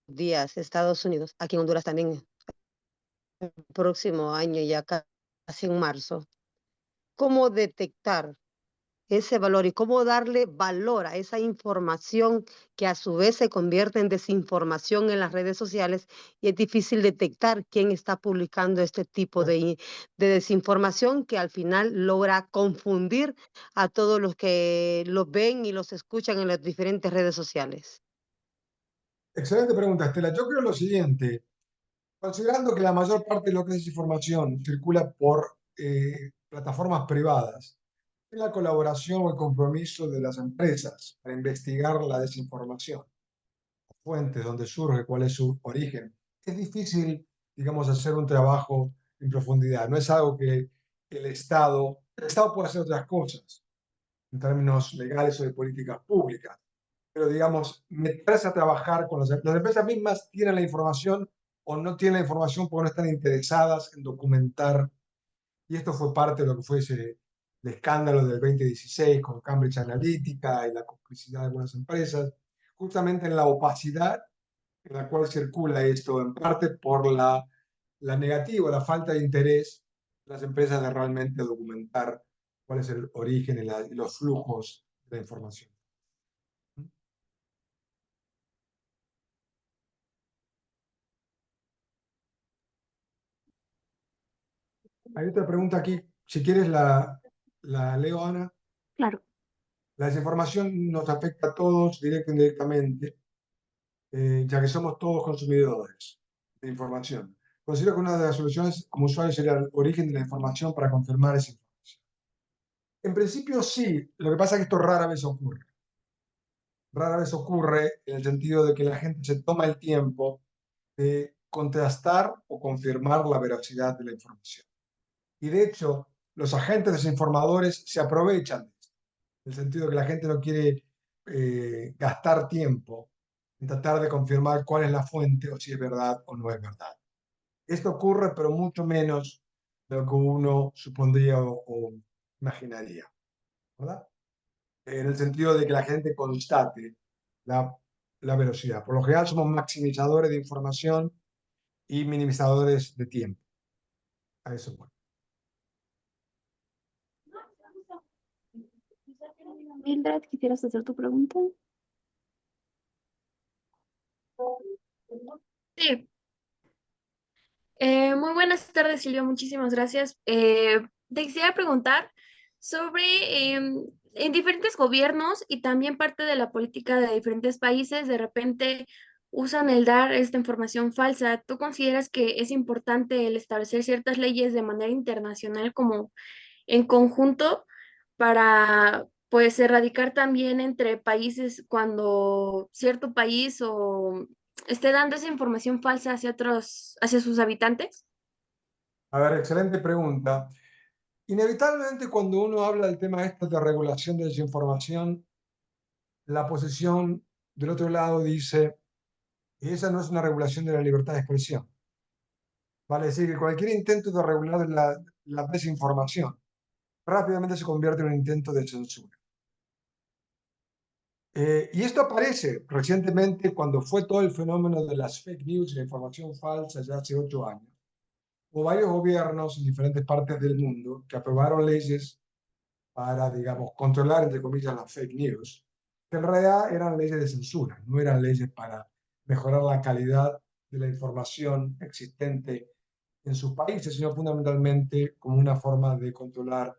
días, Estados Unidos, aquí en Honduras también, el próximo año, ya casi en marzo, cómo detectar ese valor y cómo darle valor a esa información que a su vez se convierte en desinformación en las redes sociales y es difícil detectar quién está publicando este tipo de desinformación que al final logra confundir a todos los que los ven y los escuchan en las diferentes redes sociales. Excelente pregunta, Estela. Yo creo lo siguiente, considerando que la mayor parte de lo que es información circula por plataformas privadas, es la colaboración o el compromiso de las empresas para investigar la desinformación, fuentes, dónde surge, cuál es su origen. Es difícil, digamos, hacer un trabajo en profundidad. No es algo que el Estado puede hacer otras cosas en términos legales o de políticas públicas, pero digamos, meterse a trabajar con las empresas mismas tienen la información o no tienen la información porque no están interesadas en documentar. Y esto fue parte de lo que fue el escándalo del 2016 con Cambridge Analytica y la complicidad de algunas empresas, justamente en la opacidad en la cual circula esto, en parte por la negativa, la falta de interés de las empresas de realmente documentar cuál es el origen y los flujos de la información. Hay otra pregunta aquí, si quieres la leo, Ana. Claro. La desinformación nos afecta a todos directa e indirectamente, ya que somos todos consumidores de información. Considero que una de las soluciones como usuario sería el origen de la información para confirmar esa información. En principio sí, lo que pasa es que esto rara vez ocurre. Rara vez ocurre en el sentido de que la gente se toma el tiempo de contrastar o confirmar la veracidad de la información. Y de hecho, los agentes desinformadores se aprovechan de esto, en el sentido de que la gente no quiere gastar tiempo en tratar de confirmar cuál es la fuente o si es verdad o no es verdad. Esto ocurre, pero mucho menos de lo que uno supondría o imaginaría, ¿verdad? En el sentido de que la gente constate la, la velocidad. Por lo general somos maximizadores de información y minimizadores de tiempo. A eso bueno. Mildred, ¿quisieras hacer tu pregunta? Sí, muy buenas tardes, Silvia. Muchísimas gracias. Te quisiera preguntar sobre en diferentes gobiernos y también parte de la política de diferentes países, de repente usan el dar esta información falsa. ¿Tú consideras que es importante el establecer ciertas leyes de manera internacional como en conjunto para pues erradicar también entre países cuando cierto país o esté dando esa información falsa hacia otros, hacia sus habitantes? A ver, excelente pregunta. Inevitablemente cuando uno habla del tema este de regulación de desinformación, la posición del otro lado dice, esa no es una regulación de la libertad de expresión. Vale decir que cualquier intento de regular la desinformación rápidamente se convierte en un intento de censura. Y esto aparece recientemente cuando fue todo el fenómeno de las fake news y la información falsa ya hace 8 años. Hubo varios gobiernos en diferentes partes del mundo que aprobaron leyes para, digamos, controlar, entre comillas, las fake news, que en realidad eran leyes de censura, no eran leyes para mejorar la calidad de la información existente en sus países, sino fundamentalmente como una forma de controlar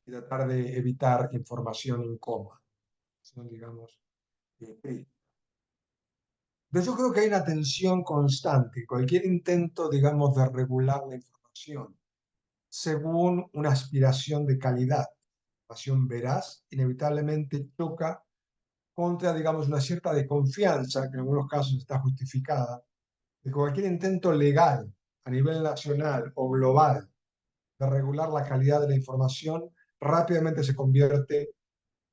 y tratar de evitar información incómoda, son, digamos, críticas. Entonces yo creo que hay una tensión constante, cualquier intento, digamos, de regular la información según una aspiración de calidad, información veraz, inevitablemente choca contra, digamos, una cierta desconfianza, que en algunos casos está justificada, de cualquier intento legal a nivel nacional o global de regular la calidad de la información, rápidamente se convierte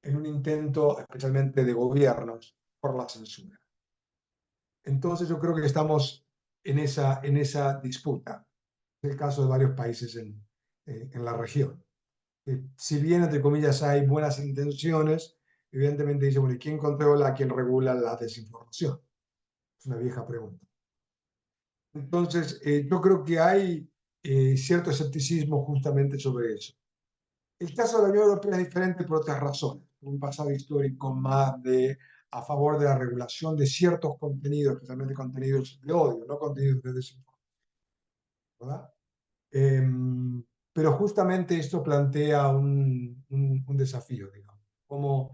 en un intento, especialmente de gobiernos, por la censura. Entonces yo creo que estamos en esa disputa. Es el caso de varios países en la región. Si bien, entre comillas, hay buenas intenciones, evidentemente dice, bueno, ¿y quién controla, quién regula la desinformación? Es una vieja pregunta. Entonces, yo creo que hay cierto escepticismo justamente sobre eso. El caso de la Unión Europea es diferente por otras razones, por un pasado histórico más a favor de la regulación de ciertos contenidos, especialmente contenidos de odio, no contenidos de desinformación, ¿verdad? Pero justamente esto plantea un desafío, digamos, cómo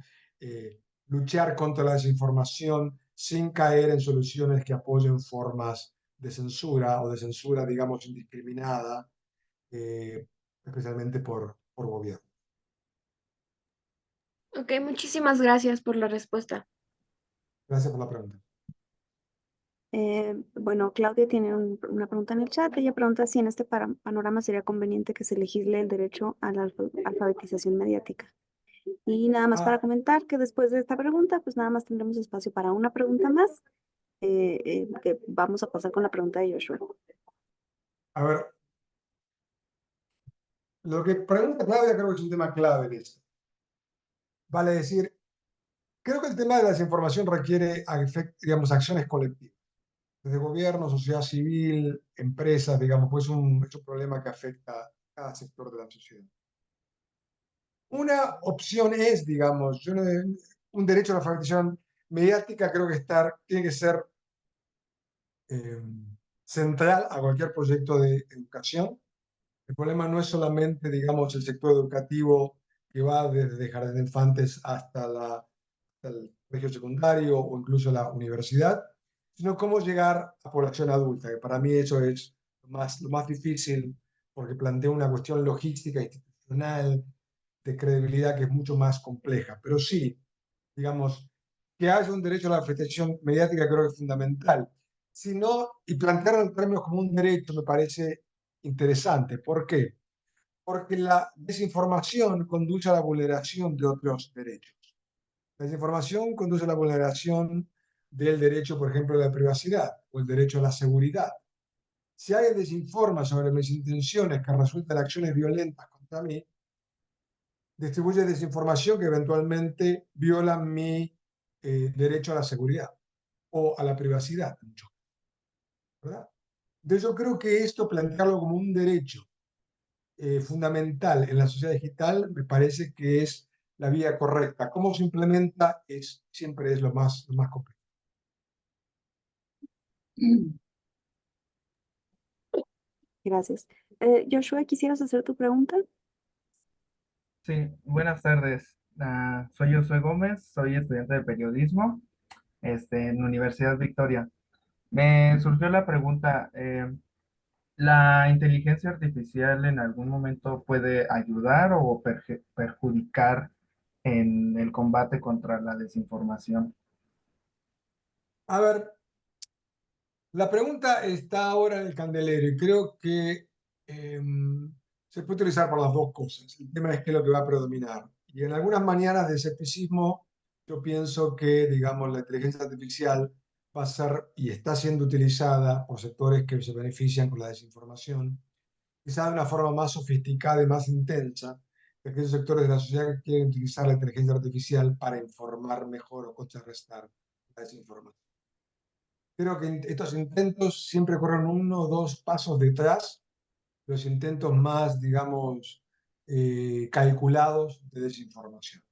luchar contra la desinformación sin caer en soluciones que apoyen formas de censura o de censura, digamos, indiscriminada, especialmente por gobierno. Ok, muchísimas gracias por la respuesta. Gracias por la pregunta. Bueno, Claudia tiene una pregunta en el chat. Ella pregunta si en este panorama sería conveniente que se legisle el derecho a la alfabetización mediática. Y nada más para comentar que después de esta pregunta, pues nada más tendremos espacio para una pregunta más, que vamos a pasar con la pregunta de Joshua. A ver, lo que pregunta Claudia creo que es un tema clave en esto. Vale decir, creo que el tema de la desinformación requiere, digamos, acciones colectivas. Desde gobierno, sociedad civil, empresas, digamos, pues es un problema que afecta a cada sector de la sociedad. Una opción es, digamos, un derecho a la alfabetización mediática creo que tiene que ser central a cualquier proyecto de educación. El problema no es solamente, digamos, el sector educativo que va desde jardín de infantes hasta el colegio secundario o incluso la universidad, sino cómo llegar a población adulta, que para mí eso es lo más difícil porque plantea una cuestión logística, institucional, de credibilidad que es mucho más compleja. Pero sí, digamos, que haya un derecho a la alfabetización mediática creo que es fundamental. Si no, y plantearlo en términos como un derecho me parece interesante. ¿Por qué? Porque la desinformación conduce a la vulneración de otros derechos. La desinformación conduce a la vulneración del derecho, por ejemplo, a la privacidad o el derecho a la seguridad. Si alguien desinforma sobre mis intenciones que resultan en acciones violentas contra mí, distribuye desinformación que eventualmente viola mi derecho a la seguridad o a la privacidad, ¿verdad? Entonces yo creo que esto, plantearlo como un derecho fundamental en la sociedad digital, me parece que es la vía correcta. ¿Cómo se implementa? Siempre es lo más complejo. Gracias. Joshua, ¿quisieras hacer tu pregunta? Sí, buenas tardes. Soy Josué Gómez, soy estudiante de periodismo en la Universidad Victoria. Me surgió la pregunta, ¿la inteligencia artificial en algún momento puede ayudar o perjudicar en el combate contra la desinformación? A ver, la pregunta está ahora en el candelero y creo que se puede utilizar para las dos cosas. El tema es qué es lo que va a predominar. Y en algunas mañanas de escepticismo, yo pienso que, digamos, la inteligencia artificial va a ser y está siendo utilizada por sectores que se benefician con la desinformación, quizá de una forma más sofisticada y más intensa, de aquellos sectores de la sociedad que quieren utilizar la inteligencia artificial para informar mejor o contrarrestar la desinformación. Creo que estos intentos siempre corren uno o dos pasos detrás de los intentos más, digamos, calculados de desinformación.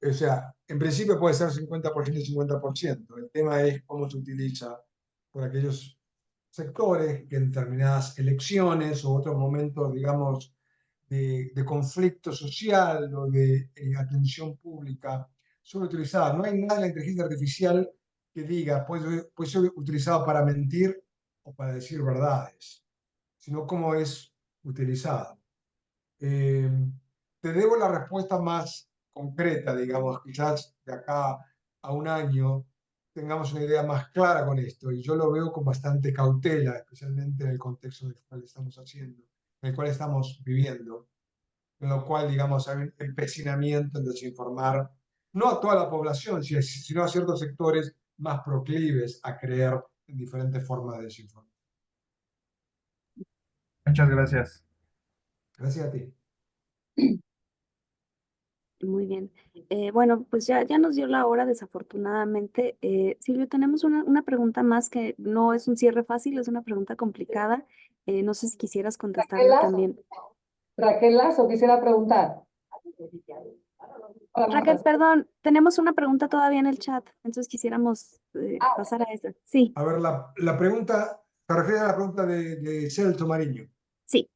O sea, en principio puede ser 50% y 50%. El tema es cómo se utiliza por aquellos sectores que en determinadas elecciones o otros momentos, digamos, de conflicto social o de atención pública son utilizadas. No hay nada en la inteligencia artificial que diga puede ser utilizado para mentir o para decir verdades, sino cómo es utilizado. Eh, Te debo la respuesta más concreta, digamos, quizás de acá a un año tengamos una idea más clara con esto, y yo lo veo con bastante cautela, especialmente en el contexto en el cual estamos haciendo, en el cual estamos viviendo, en lo cual, digamos, hay un empecinamiento en desinformar, no a toda la población, sino a ciertos sectores más proclives a creer en diferentes formas de desinformar. Muchas gracias. Gracias a ti. Muy bien. Bueno, pues ya nos dio la hora, desafortunadamente. Silvio, tenemos una pregunta más que no es un cierre fácil, es una pregunta complicada. No sé si quisieras contestarla también. Raquel Lazo quisiera preguntar. Hola, Raquel, perdón, tenemos una pregunta todavía en el chat, entonces quisiéramos pasar a esa. Sí, A ver, la pregunta, ¿te refieres a la pregunta de Celso Mariño? sí.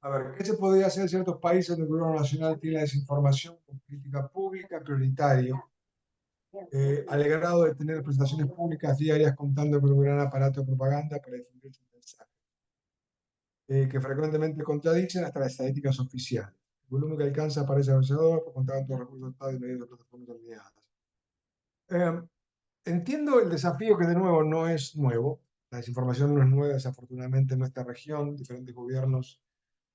A ver, ¿qué se podría hacer en ciertos países donde el gobierno nacional tiene la desinformación como política pública prioritario, al grado de tener presentaciones públicas diarias contando con un gran aparato de propaganda para difundir su mensaje, que frecuentemente contradicen hasta las estadísticas oficiales? El volumen que alcanza parece abusador por contar con todos los recursos del Estado y medios de plataformas alineadas. Entiendo el desafío, que de nuevo no es nuevo. La desinformación no es nueva, desafortunadamente, en nuestra región. Diferentes gobiernos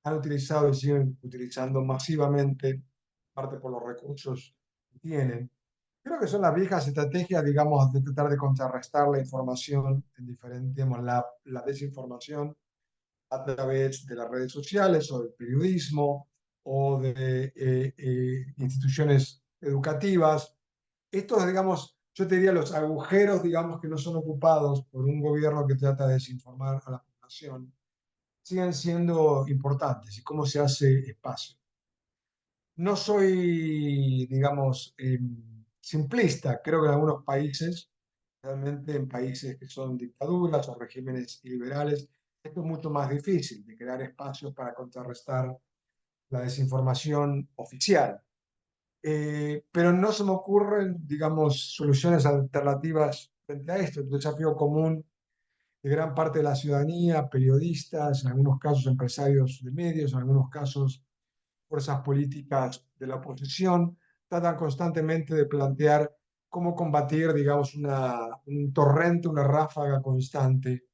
han utilizado y siguen utilizando masivamente, parte por los recursos que tienen. Creo que son las viejas estrategias, digamos, de tratar de contrarrestar la información en diferentes, digamos, la desinformación a través de las redes sociales o del periodismo o de instituciones educativas. Estos, digamos, yo te diría los agujeros, digamos, que no son ocupados por un gobierno que trata de desinformar a la población, siguen siendo importantes y cómo se hace espacio. No soy, digamos, simplista. Creo que en algunos países, realmente en países que son dictaduras o regímenes iliberales, esto es mucho más difícil de crear espacios para contrarrestar la desinformación oficial. Pero no se me ocurren, digamos, soluciones alternativas frente a esto. El desafío común de gran parte de la ciudadanía, periodistas, en algunos casos empresarios de medios, en algunos casos fuerzas políticas de la oposición, tratan constantemente de plantear cómo combatir, digamos, un torrente, una ráfaga constante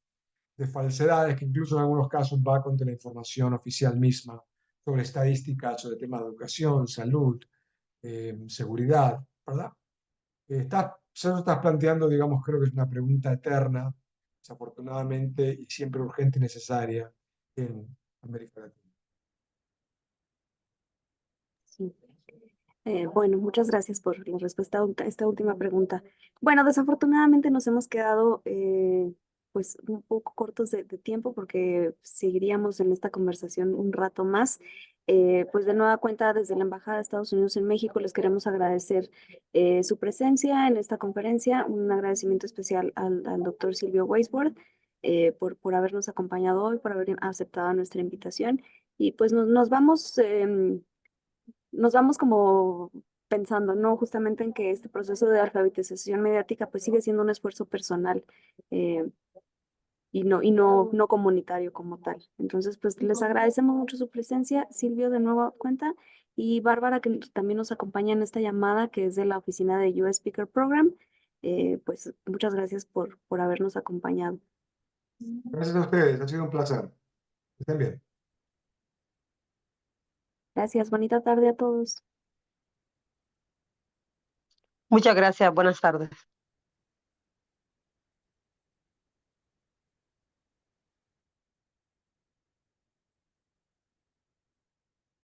de falsedades que incluso en algunos casos va contra la información oficial misma sobre estadísticas, sobre temas de educación, salud, seguridad, ¿verdad? Se estás planteando, digamos, creo que es una pregunta eterna, desafortunadamente, y siempre urgente y necesaria en América Latina. Sí. Bueno, muchas gracias por la respuesta a esta última pregunta. Bueno, desafortunadamente nos hemos quedado pues un poco cortos de tiempo, porque seguiríamos en esta conversación un rato más. Pues de nueva cuenta, desde la Embajada de Estados Unidos en México les queremos agradecer su presencia en esta conferencia. Un agradecimiento especial al doctor Silvio Weisbord por habernos acompañado hoy, por haber aceptado nuestra invitación. Y pues nos vamos como pensando, ¿no? Justamente en que este proceso de alfabetización mediática pues sigue siendo un esfuerzo personal eh, y no comunitario como tal. Entonces, pues les agradecemos mucho su presencia, Silvio, de nuevo cuenta, y Bárbara, que también nos acompaña en esta llamada, que es de la oficina de US Speaker Program. Pues muchas gracias por habernos acompañado. Gracias a ustedes, ha sido un placer. Que estén bien. Gracias, bonita tarde a todos. Muchas gracias. Buenas tardes.